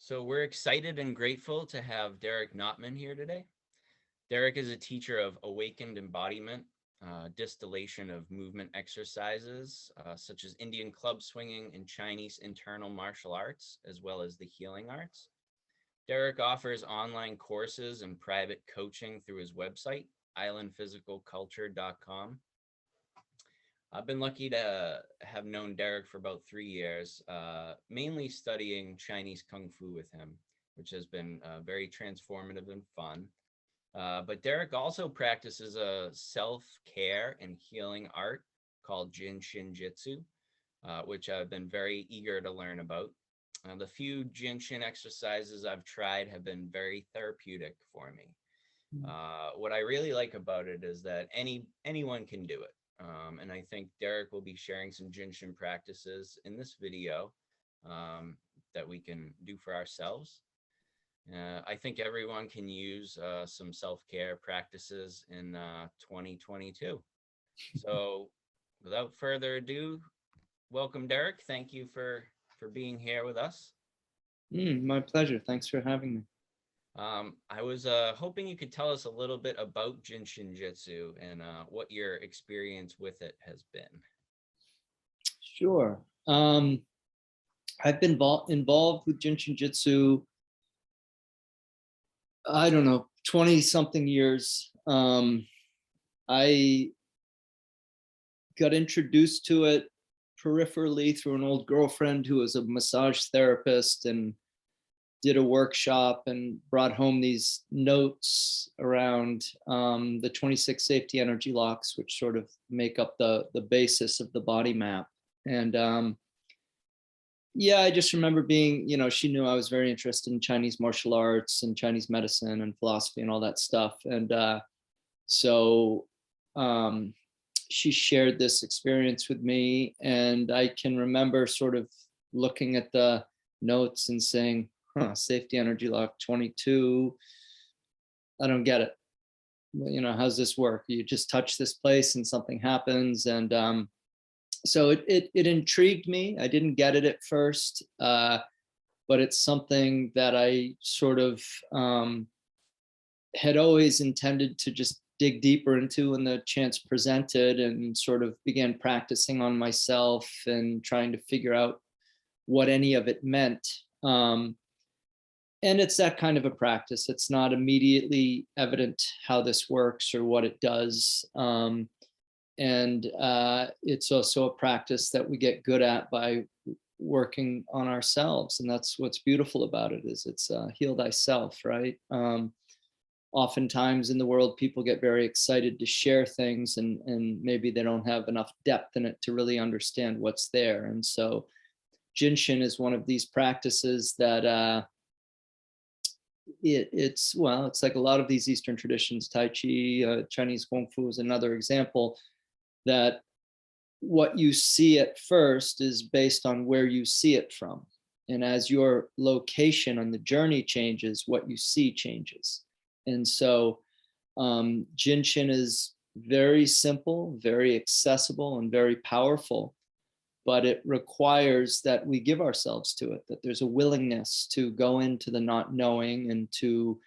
So we're excited and grateful to have Derek Notman here today. Derek is a teacher of awakened embodiment, distillation of movement exercises, such as Indian club swinging and Chinese internal martial arts, as well as the healing arts. Derek offers online courses and private coaching through his website, islandphysicalculture.com. I've been lucky to have known Derek for about 3 years, mainly studying Chinese Kung Fu with him, which has been very transformative and fun. But Derek also practices a self-care and healing art called Jin Shin Jyutsu, which I've been very eager to learn about. The few Jin Shin exercises I've tried have been very therapeutic for me. What I really like about it is that anyone can do it. And I think Derek will be sharing some Jin Shin practices in this video that we can do for ourselves. I think everyone can use some self-care practices in 2022. So without further ado, welcome, Derek. Thank you for being here with us. My pleasure. Thanks for having me. I was hoping you could tell us a little bit about Jinshin Jitsu and what your experience with it has been. Sure. I've been involved with Jinshin Jitsu, I don't know, 20 something years. I got introduced to it peripherally through an old girlfriend who was a massage therapist, and did a workshop and brought home these notes around the 26 safety energy locks, which sort of make up the basis of the body map. And yeah, I just remember being, she knew I was very interested in Chinese martial arts and Chinese medicine and philosophy and all that stuff. And so she shared this experience with me, and I can remember sort of looking at the notes and saying, safety energy lock 22. I don't get it. How's this work? You just touch this place and something happens. And so it intrigued me. I didn't get it at first, but it's something that I sort of had always intended to just dig deeper into when the chance presented, and sort of began practicing on myself and trying to figure out what any of it meant. And it's that kind of a practice. It's not immediately evident how this works or what it does. And it's also a practice that we get good at by working on ourselves. And that's what's beautiful about it, is it's heal thyself, right? Oftentimes in the world, people get very excited to share things, and maybe they don't have enough depth in it to really understand what's there. And so Jinshin is one of these practices that it's like a lot of these Eastern traditions. Tai Chi, Chinese Kung Fu is another example, that what you see at first is based on where you see it from. And as your location on the journey changes, what you see changes. And so Jinshin is very simple, very accessible, and very powerful. But it requires that we give ourselves to it, that there's a willingness to go into the not knowing, and to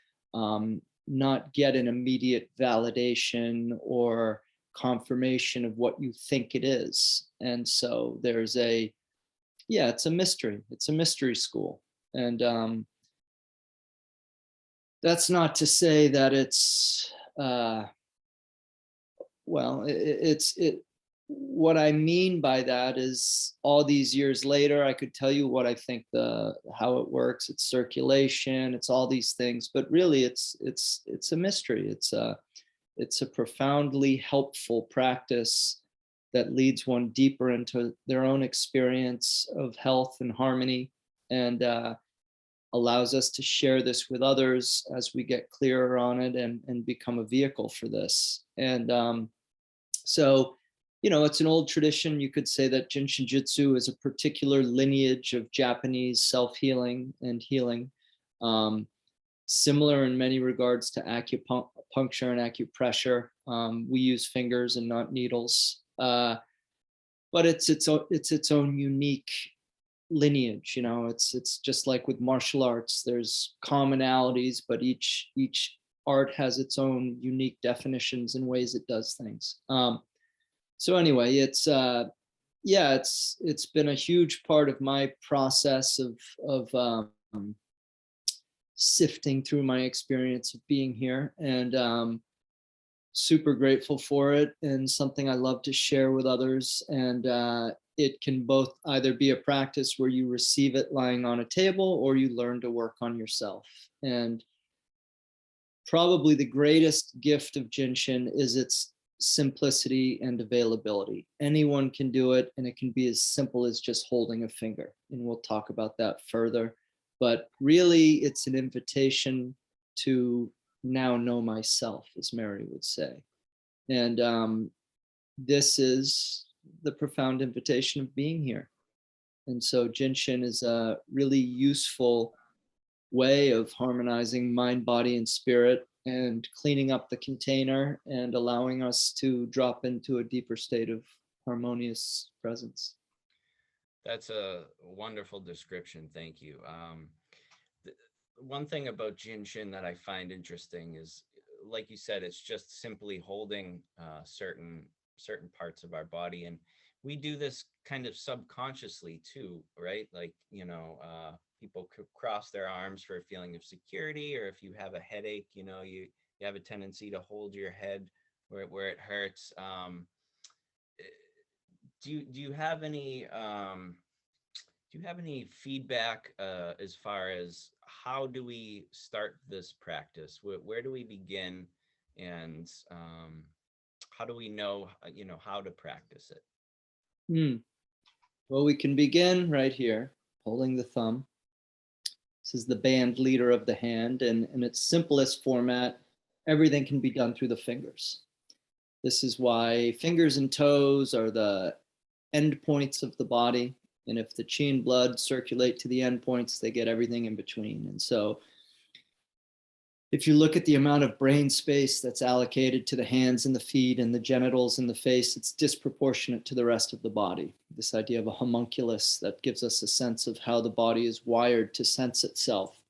not get an immediate validation or confirmation of what you think it is. And so there's it's a mystery. It's a mystery school. And that's not to say that it's, what I mean by that is, all these years later, I could tell you what I think how it works. It's circulation, it's all these things, but really it's a mystery. It's a profoundly helpful practice that leads one deeper into their own experience of health and harmony, and allows us to share this with others as we get clearer on it, and become a vehicle for this. And so, it's an old tradition. You could say that Jinshin Jyutsu is a particular lineage of Japanese self-healing and healing, similar in many regards to acupuncture and acupressure. We use fingers and not needles, but it's its own unique lineage. You know, it's just like with martial arts. There's commonalities, but each art has its own unique definitions and ways it does things. So anyway, yeah, it's been a huge part of my process of sifting through my experience of being here, and super grateful for it, and something I love to share with others. And it can both either be a practice where you receive it lying on a table, or you learn to work on yourself. And probably the greatest gift of JinShin is its simplicity and availability. Anyone can do it, and it can be as simple as just holding a finger. And we'll talk about that further. But really, it's an invitation to now know myself, as Mary would say. And this is the profound invitation of being here. And so JinShin is a really useful way of harmonizing mind, body, and spirit, and cleaning up the container and allowing us to drop into a deeper state of harmonious presence. That's a wonderful description. Thank you. One thing about Jin Shin that I find interesting is, like you said, it's just simply holding certain parts of our body, and we do this kind of subconsciously too, right? Like, people could cross their arms for a feeling of security, or if you have a headache, you have a tendency to hold your head where it hurts. Do you have any feedback as far as how do we start this practice? Where do we begin, and how do we know how to practice it? Well, we can begin right here, holding the thumb. This is the band leader of the hand, and in its simplest format, everything can be done through the fingers. This is why fingers and toes are the end points of the body. And if the chi and blood circulate to the end points, they get everything in between. And so if you look at the amount of brain space that's allocated to the hands and the feet and the genitals and the face, it's disproportionate to the rest of the body. This idea of a homunculus that gives us a sense of how the body is wired to sense itself.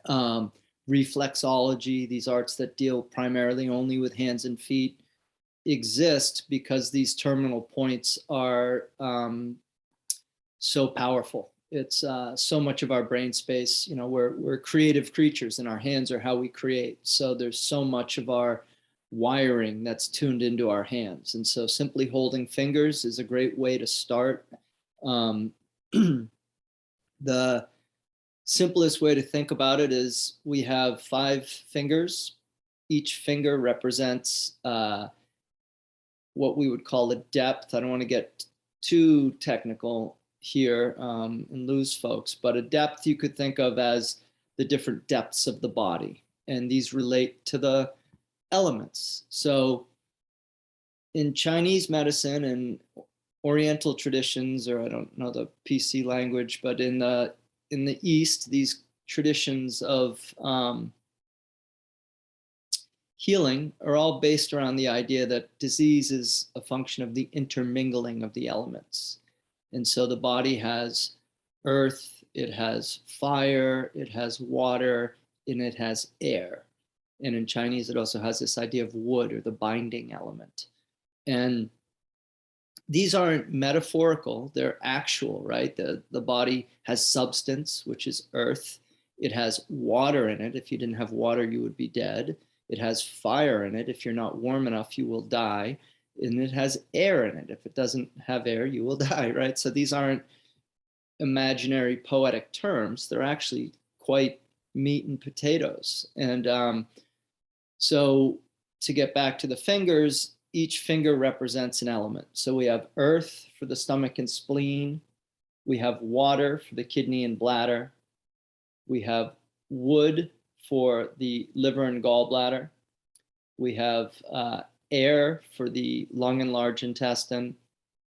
Reflexology, these arts that deal primarily only with hands and feet, exist because these terminal points are so powerful. It's so much of our brain space. We're creative creatures, and our hands are how we create. So there's so much of our wiring that's tuned into our hands. And so simply holding fingers is a great way to start. The simplest way to think about it is we have 5 fingers. Each finger represents what we would call a depth. I don't want to get too technical here and lose folks, but a depth you could think of as the different depths of the body, and these relate to the elements. So in Chinese medicine and Oriental traditions, or I don't know the PC language, but in the East, these traditions of healing are all based around the idea that disease is a function of the intermingling of the elements. And so the body has earth, it has fire, it has water, and it has air. And in Chinese, it also has this idea of wood, or the binding element. And these aren't metaphorical, they're actual, right? The body has substance, which is earth. It has water in it. If you didn't have water, you would be dead. It has fire in it. If you're not warm enough, you will die. And it has air in it. If it doesn't have air, you will die, right? So these aren't imaginary poetic terms. They're actually quite meat and potatoes. And so to get back to the fingers, each finger represents an element. So we have earth for the stomach and spleen. We have water for the kidney and bladder. We have wood for the liver and gallbladder. We have air for the lung and large intestine.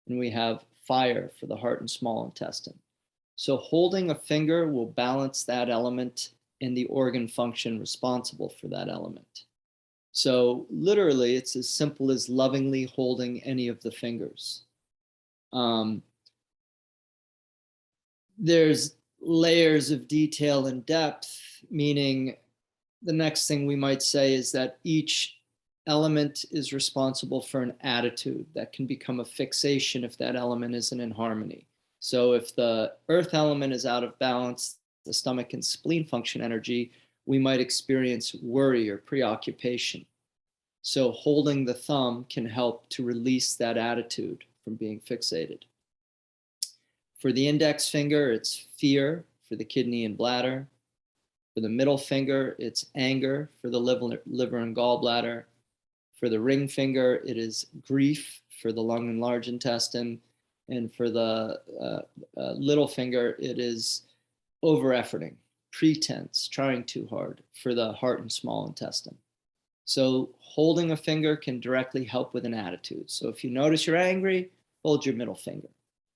And we have fire for the heart and small intestine. So holding a finger will balance that element and the organ function responsible for that element. So literally, it's as simple as lovingly holding any of the fingers. there's layers of detail and depth, meaning the next thing we might say is that each element is responsible for an attitude that can become a fixation if that element isn't in harmony. So if the earth element is out of balance, the stomach and spleen function energy, we might experience worry or preoccupation. So holding the thumb can help to release that attitude from being fixated. For the index finger, it's fear for the kidney and bladder. For the middle finger, it's anger for the liver and gallbladder. For the ring finger, it is grief for the lung and large intestine. And for the little finger, it is over-efforting, pretense, trying too hard for the heart and small intestine. So holding a finger can directly help with an attitude. So if you notice you're angry, hold your middle finger.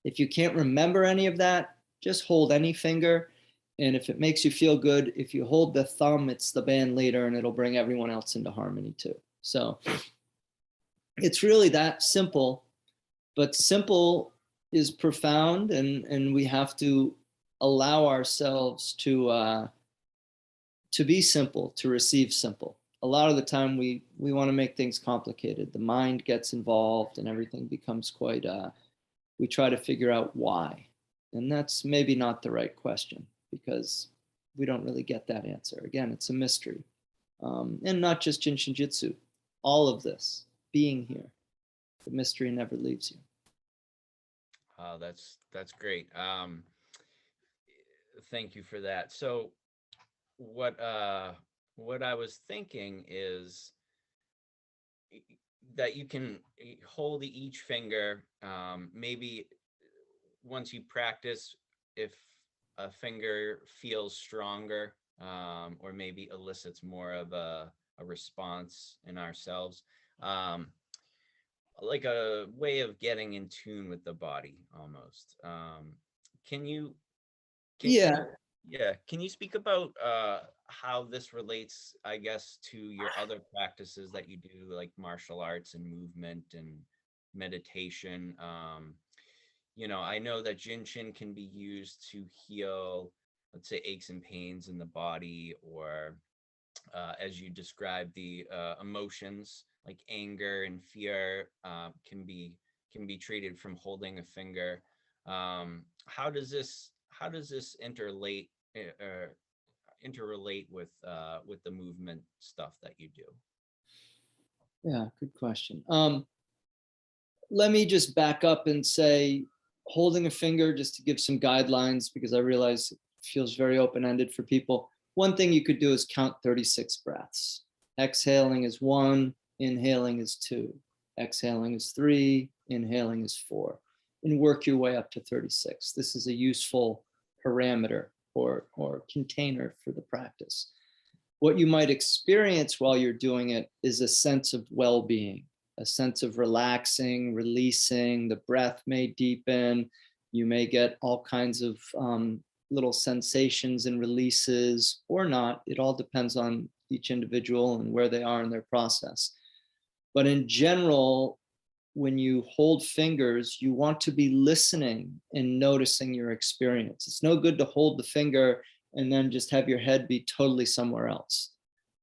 If you can't remember any of that, just hold any finger. And if it makes you feel good, if you hold the thumb, it's the band leader and it'll bring everyone else into harmony too. So it's really that simple, but simple is profound, and we have to allow ourselves to be simple, to receive simple. A lot of the time we want to make things complicated. The mind gets involved and everything becomes quite, we try to figure out why. And that's maybe not the right question because we don't really get that answer. Again, it's a mystery. And not just JinShin Jyutsu, all of this, being here, the mystery never leaves you. Oh, that's great. Thank you for that. So what I was thinking is that you can hold each finger, maybe once you practice, if a finger feels stronger, or maybe elicits more of a response in ourselves, like a way of getting in tune with the body almost. Can you can you speak about how this relates, I guess, to your other practices that you do, like martial arts and movement and meditation? I know that JinShin can be used to heal, let's say, aches and pains in the body, or as you described, the emotions like anger and fear can be treated from holding a finger. How does this interrelate with the movement stuff that you do? Yeah, good question. Let me just back up and say, holding a finger, just to give some guidelines, because I realize it feels very open-ended for people. One thing you could do is count 36 breaths. Exhaling is 1, inhaling is 2, exhaling is 3, inhaling is 4, and work your way up to 36. This is a useful parameter or container for the practice. What you might experience while you're doing it is a sense of well-being, a sense of relaxing, releasing. The breath may deepen. You may get all kinds of little sensations and releases or not. It all depends on each individual and where they are in their process. But in general, when you hold fingers, you want to be listening and noticing your experience. It's no good to hold the finger and then just have your head be totally somewhere else.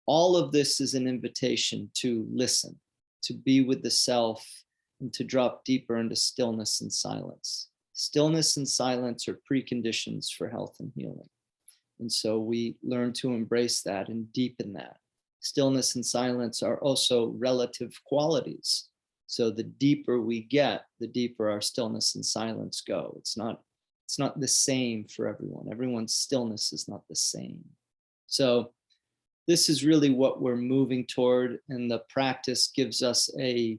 All of this is an invitation to listen, to be with the self, and to drop deeper into stillness and silence. Stillness and silence are preconditions for health and healing. And so we learn to embrace that and deepen that. Stillness and silence are also relative qualities. So the deeper we get, the deeper our stillness and silence go. It's not the same for everyone. Everyone's stillness is not the same. So this is really what we're moving toward, and the practice gives us a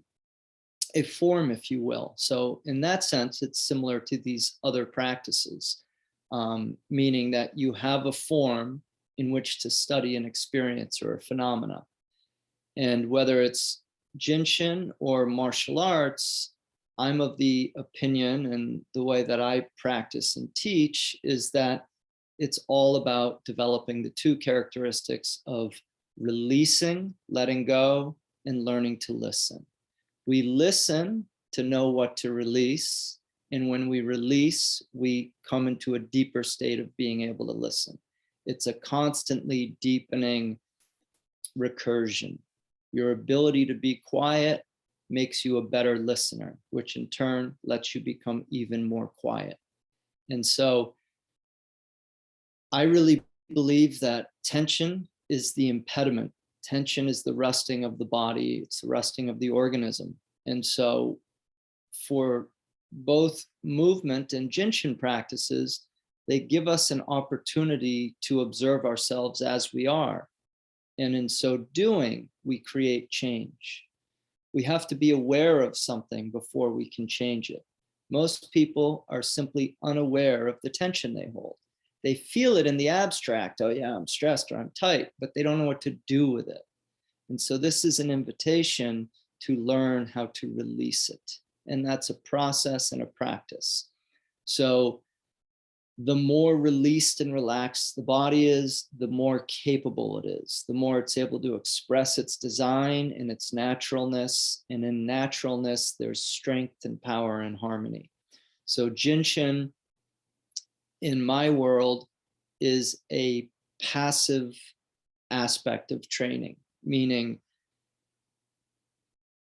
form, if you will. So in that sense, it's similar to these other practices, meaning that you have a form in which to study an experience or a phenomena. And whether it's JinShin or martial arts, I'm of the opinion, and the way that I practice and teach is that it's all about developing the two characteristics of releasing, letting go, and learning to listen. We listen to know what to release, And when we release, we come into a deeper state of being able to listen. It's a constantly deepening recursion. Your ability to be quiet makes you a better listener, which in turn lets you become even more quiet. And so I really believe that tension is the impediment. Tension is the rusting of the body, it's the rusting of the organism. And so for both movement and JinShin practices, they give us an opportunity to observe ourselves as we are. And in so doing, we create change. We have to be aware of something before we can change it. Most people are simply unaware of the tension they hold. They feel it in the abstract. Oh yeah, I'm stressed or I'm tight, but they don't know what to do with it. And so this is an invitation to learn how to release it. And that's a process and a practice. So the more released and relaxed the body is, the more capable it is, the more it's able to express its design and its naturalness. And in naturalness, there's strength and power and harmony. So JinShin, in my world, is a passive aspect of training, meaning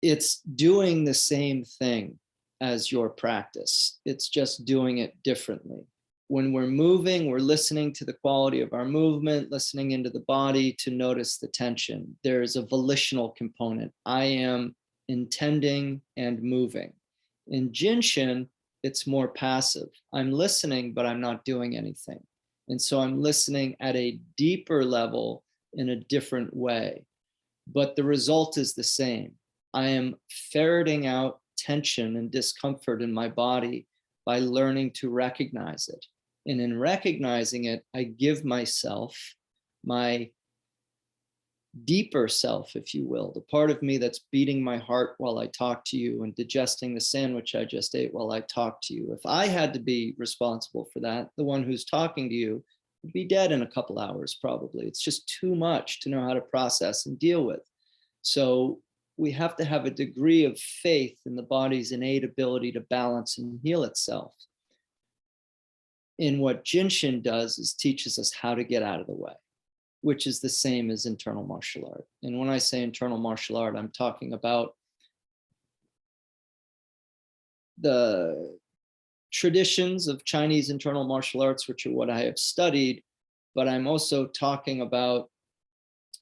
it's doing the same thing as your practice. It's just doing it differently. When we're moving, we're listening to the quality of our movement, listening into the body to notice the tension. There's a volitional component. I am intending and moving. In JinShin, it's more passive. I'm listening, but I'm not doing anything. And so I'm listening at a deeper level in a different way. But the result is the same. I am ferreting out tension and discomfort in my body by learning to recognize it. And in recognizing it, I give myself my deeper self, if you will, the part of me that's beating my heart while I talk to you and digesting the sandwich I just ate while I talk to you. If I had to be responsible for that, the one who's talking to you would be dead in a couple hours, probably. It's just too much to know how to process and deal with. So we have to have a degree of faith in the body's innate ability to balance and heal itself. And what JinShin does is teaches us how to get out of the way, which is the same as internal martial art. And when I say internal martial art, I'm talking about the traditions of Chinese internal martial arts, which are what I have studied, but I'm also talking about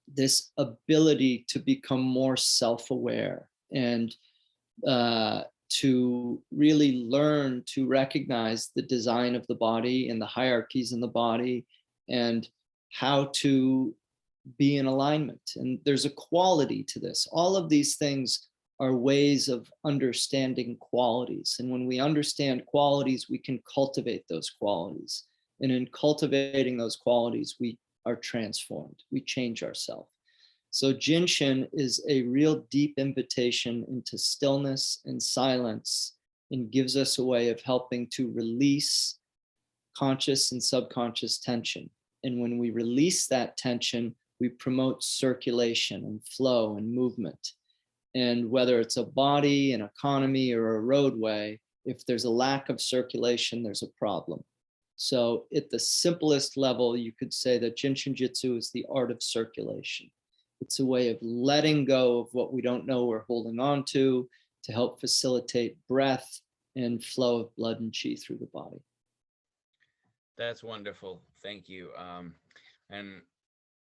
this ability to become more self-aware and to really learn to recognize the design of the body and the hierarchies in the body and how to be in alignment. And there's a quality to this. All of these things are ways of understanding qualities. And when we understand qualities, we can cultivate those qualities. And in cultivating those qualities, we are transformed. We change ourselves. So JinShin is a real deep invitation into stillness and silence and gives us a way of helping to release conscious and subconscious tension. And when we release that tension, we promote circulation and flow and movement. And whether it's a body, an economy, or a roadway, if there's a lack of circulation, there's a problem. So at the simplest level, you could say that JinShin Jyutsu is the art of circulation. It's a way of letting go of what we don't know we're holding on to help facilitate breath and flow of blood and qi through the body. That's wonderful. Thank you. And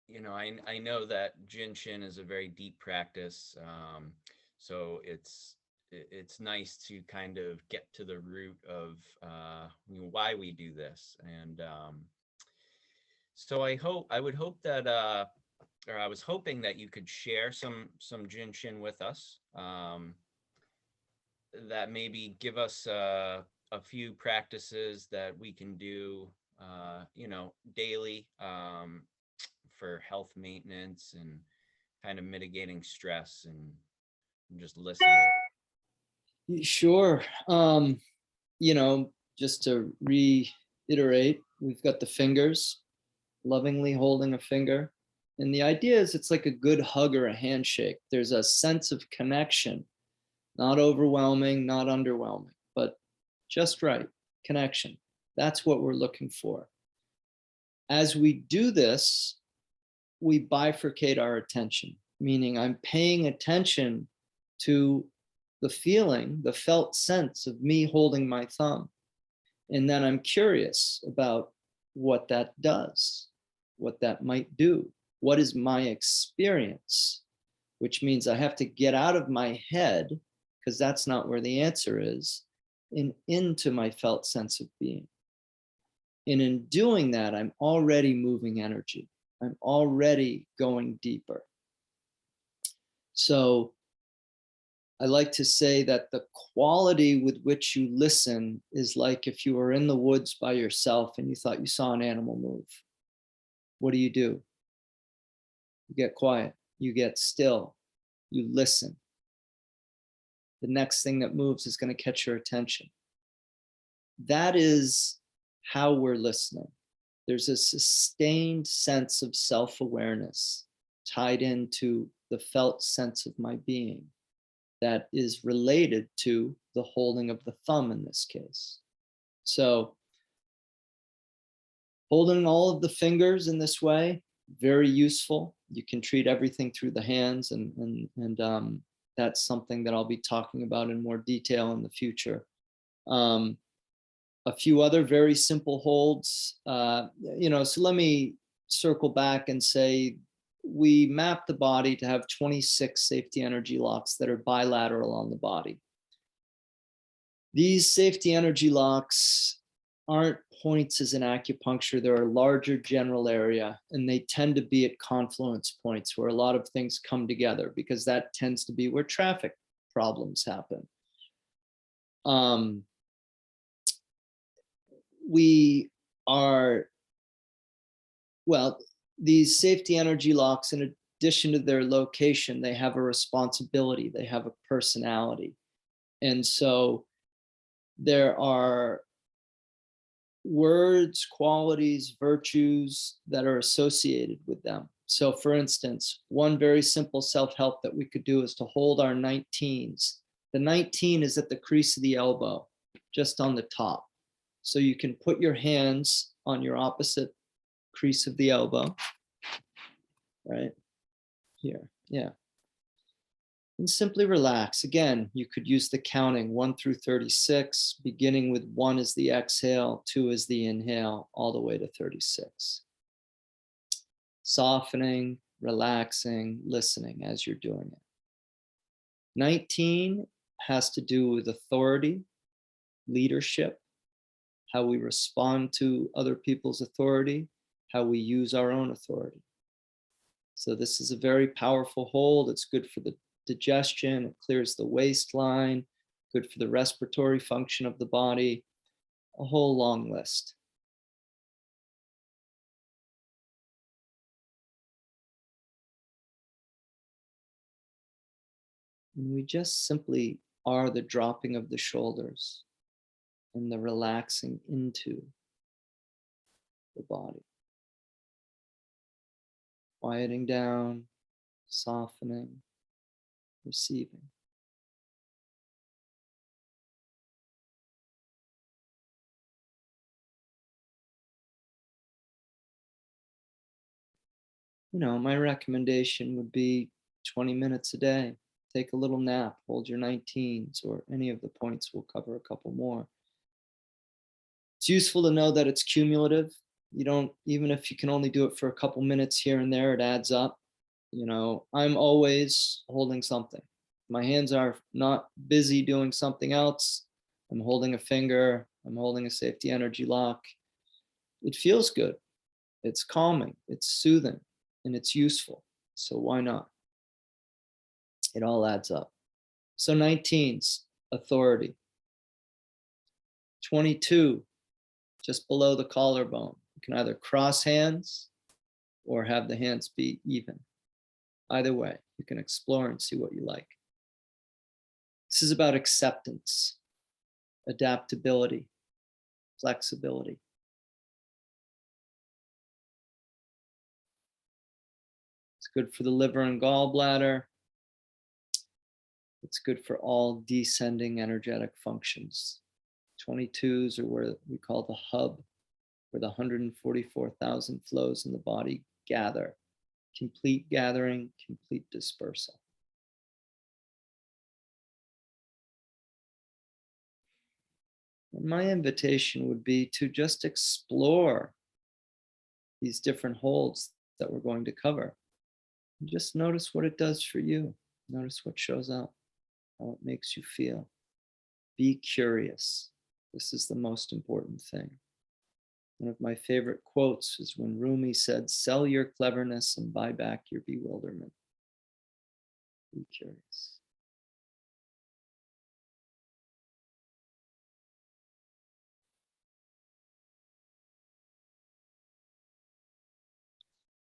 you know, I know that JinShin is a very deep practice. So it's nice to kind of get to the root of why we do this. And so I would hope that or I was hoping that you could share some JinShin with us, that maybe give us a few practices that we can do, daily, for health maintenance and kind of mitigating stress and just listening. Sure. Just to reiterate, we've got the fingers, lovingly holding a finger. And the idea is it's like a good hug or a handshake. There's a sense of connection, not overwhelming, not underwhelming, but just right, connection. That's what we're looking for. As we do this, we bifurcate our attention, meaning I'm paying attention to the feeling, the felt sense of me holding my thumb. And then I'm curious about what that does, what that might do. What is my experience? Which means I have to get out of my head, because that's not where the answer is, and into my felt sense of being. And in doing that, I'm already moving energy. I'm already going deeper. So I like to say that the quality with which you listen is like if you were in the woods by yourself and you thought you saw an animal move. What do? You get quiet, you get still, you listen. The next thing that moves is going to catch your attention. That is how we're listening. There's a sustained sense of self-awareness tied into the felt sense of my being that is related to the holding of the thumb in this case. So holding all of the fingers in this way, very useful. You can treat everything through the hands, and that's something that I'll be talking about in more detail in the future. A few other very simple holds, so let me circle back and say, we map the body to have 26 safety energy locks that are bilateral on the body. These safety energy locks aren't points as in acupuncture. They're a larger general area, and they tend to be at confluence points where a lot of things come together, because that tends to be where traffic problems happen. These safety energy locks, in addition to their location, they have a responsibility, they have a personality. And so there are words, qualities, virtues that are associated with them. So for instance, one very simple self-help that we could do is to hold our 19s. The 19 is at the crease of the elbow, just on the top. So you can put your hands on your opposite crease of the elbow, right here, yeah. And simply relax. Again, you could use the counting 1 through 36, beginning with 1 is the exhale, 2 is the inhale, all the way to 36. Softening, relaxing, listening as you're doing it. 19 has to do with authority, leadership, how we respond to other people's authority, how we use our own authority. So this is a very powerful hold. It's good for the digestion. It clears the waistline, good for the respiratory function of the body, a whole long list. And we just simply are the dropping of the shoulders and the relaxing into the body. Quieting down, softening, receiving. My recommendation would be 20 minutes a day. Take a little nap, hold your 19s, or any of the points. We'll cover a couple more. It's useful to know that it's cumulative. Even if you can only do it for a couple minutes here and there, it adds up. I'm always holding something. My hands are not busy doing something else. I'm holding a finger, I'm holding a safety energy lock. It feels good. It's calming, it's soothing, and it's useful. So why not? It all adds up. So 19s, authority. 22, just below the collarbone. You can either cross hands or have the hands be even. Either way, you can explore and see what you like. This is about acceptance, adaptability, flexibility. It's good for the liver and gallbladder. It's good for all descending energetic functions. 22s are where we call the hub, where the 144,000 flows in the body gather. Complete gathering, complete dispersal. And my invitation would be to just explore these different holds that we're going to cover. And just notice what it does for you. Notice what shows up, how it makes you feel. Be curious. This is the most important thing. One of my favorite quotes is when Rumi said, "Sell your cleverness and buy back your bewilderment." Be curious.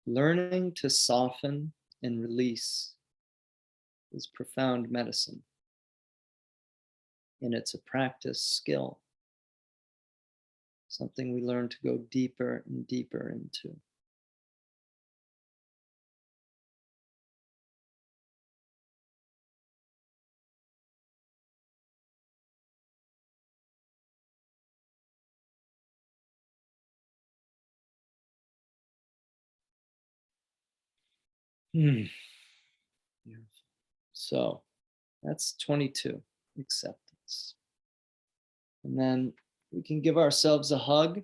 Learning to soften and release is profound medicine. And it's a practice skill, something we learn to go deeper and deeper into. Beautiful. So that's 22, acceptance. And then we can give ourselves a hug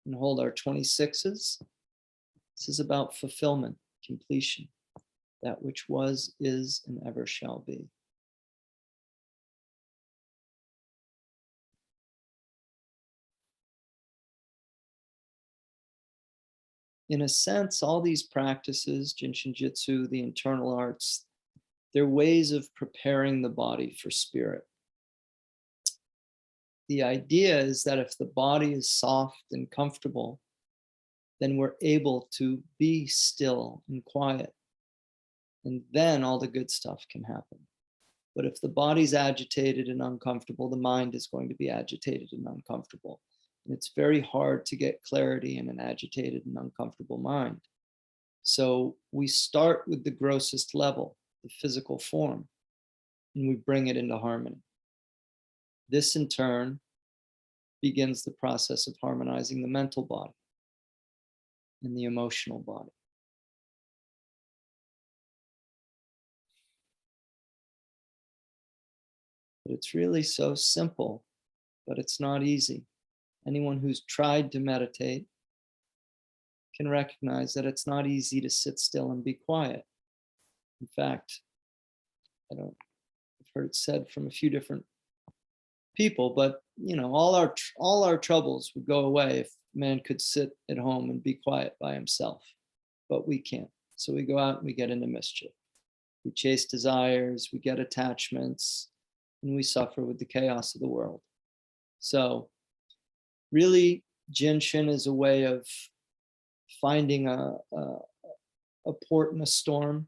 and hold our 26s. This is about fulfillment, completion, that which was, is, and ever shall be. In a sense, all these practices, Jinshin Jyutsu, the internal arts, they're ways of preparing the body for spirit. The idea is that if the body is soft and comfortable, then we're able to be still and quiet. And then all the good stuff can happen. But if the body's agitated and uncomfortable, the mind is going to be agitated and uncomfortable. And it's very hard to get clarity in an agitated and uncomfortable mind. So we start with the grossest level, the physical form, and we bring it into harmony. This in turn begins the process of harmonizing the mental body and the emotional body. But it's really so simple, but it's not easy. Anyone who's tried to meditate can recognize that it's not easy to sit still and be quiet. In fact, I've heard it said from a few different people, but all our troubles would go away if man could sit at home and be quiet by himself. But we can't. So we go out and we get into mischief. We chase desires, we get attachments, and we suffer with the chaos of the world. So really, JinShin is a way of finding a port in a storm,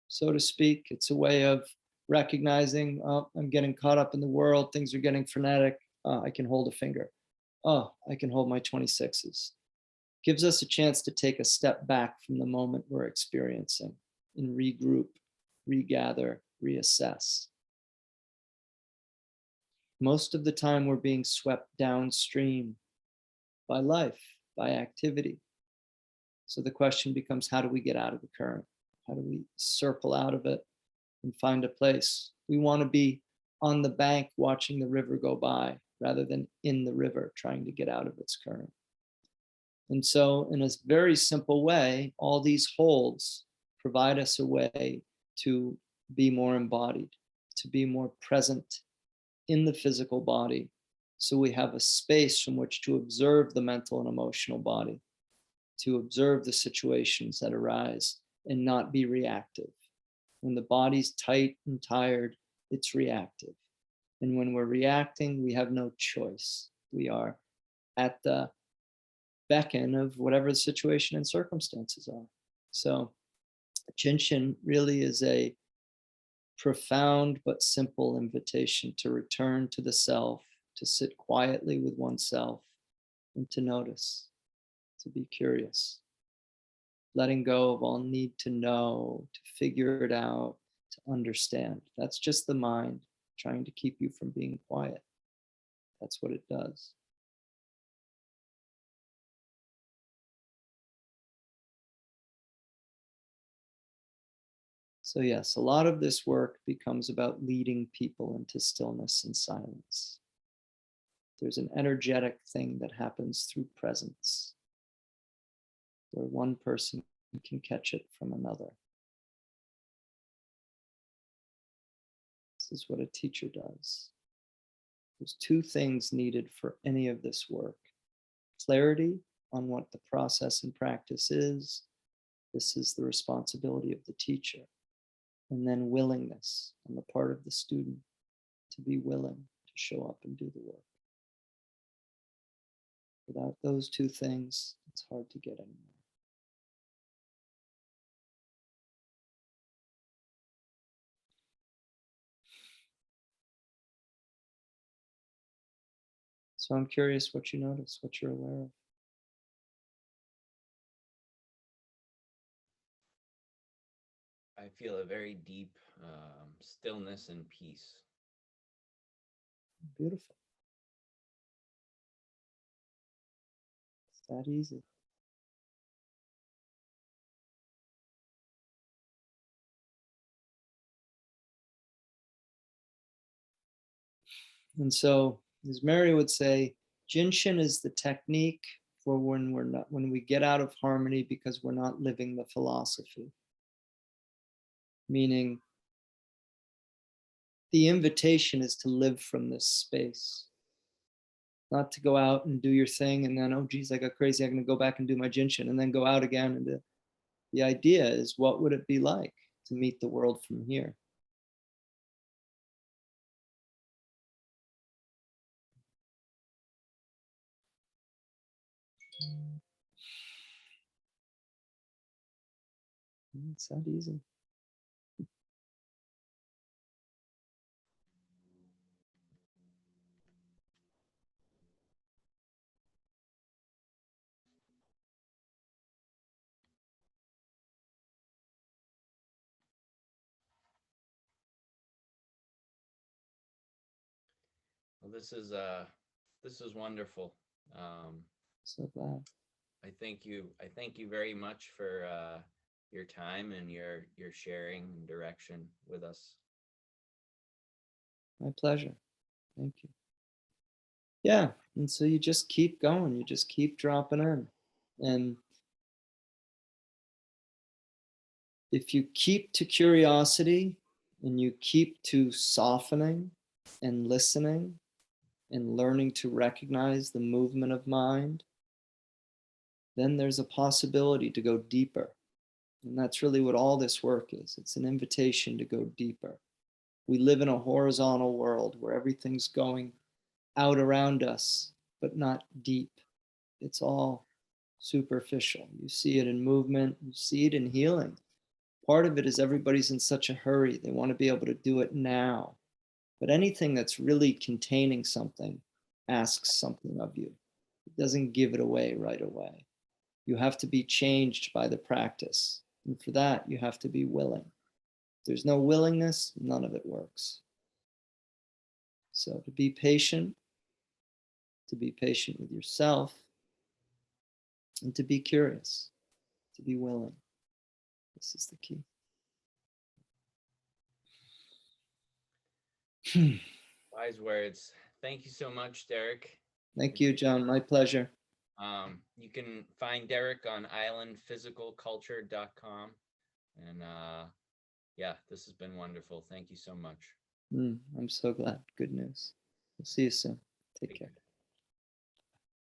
so to speak. It's a way of recognizing, oh, I'm getting caught up in the world, things are getting frenetic. I can hold a finger. Oh, I can hold my 26s. Gives us a chance to take a step back from the moment we're experiencing and regroup, regather, reassess. Most of the time we're being swept downstream by life, by activity. So the question becomes, how do we get out of the current? How do we circle out of it and find a place? We want to be on the bank watching the river go by rather than in the river trying to get out of its current. And so in a very simple way, all these holds provide us a way to be more embodied, to be more present in the physical body. So we have a space from which to observe the mental and emotional body, to observe the situations that arise and not be reactive. When the body's tight and tired, it's reactive. And when we're reacting, we have no choice. We are at the beckon of whatever the situation and circumstances are. So JinShin really is a profound but simple invitation to return to the self, to sit quietly with oneself, and to notice, to be curious, letting go of all need to know, to figure it out, to understand. That's just the mind trying to keep you from being quiet. That's what it does. So yes, a lot of this work becomes about leading people into stillness and silence. There's an energetic thing that happens through presence, where one person can catch it from another. This is what a teacher does. There's two things needed for any of this work: clarity on what the process and practice is. This is the responsibility of the teacher. And then willingness on the part of the student to be willing to show up and do the work. Without those two things, it's hard to get anywhere. So I'm curious what you notice, what you're aware of. I feel a very deep stillness and peace. Beautiful. It's that easy. And so, as Mary would say, JinShin is the technique for when we get out of harmony because we're not living the philosophy. Meaning, the invitation is to live from this space, not to go out and do your thing and then, oh geez, I got crazy, I'm going to go back and do my JinShin and then go out again. And the idea is, what would it be like to meet the world from here? It's that easy. Well, this is wonderful. So glad. I thank you. I thank you very much for your time and your sharing and direction with us. My pleasure. Thank you. Yeah. And so you just keep going. You just keep dropping in. And if you keep to curiosity and you keep to softening and listening and learning to recognize the movement of mind, then there's a possibility to go deeper. And that's really what all this work is. It's an invitation to go deeper. We live in a horizontal world where everything's going out around us, but not deep. It's all superficial. You see it in movement, you see it in healing. Part of it is everybody's in such a hurry. They want to be able to do it now. But anything that's really containing something asks something of you. It doesn't give it away right away. You have to be changed by the practice. And for that, you have to be willing. If there's no willingness, none of it works. So to be patient with yourself, and to be curious, to be willing. This is the key. Wise words. Thank you so much, Derek. Thank you, John. My pleasure. You can find Derek on islandphysicalculture.com. And yeah, this has been wonderful. Thank you so much. I'm so glad. Good news. We'll see you soon. Take care.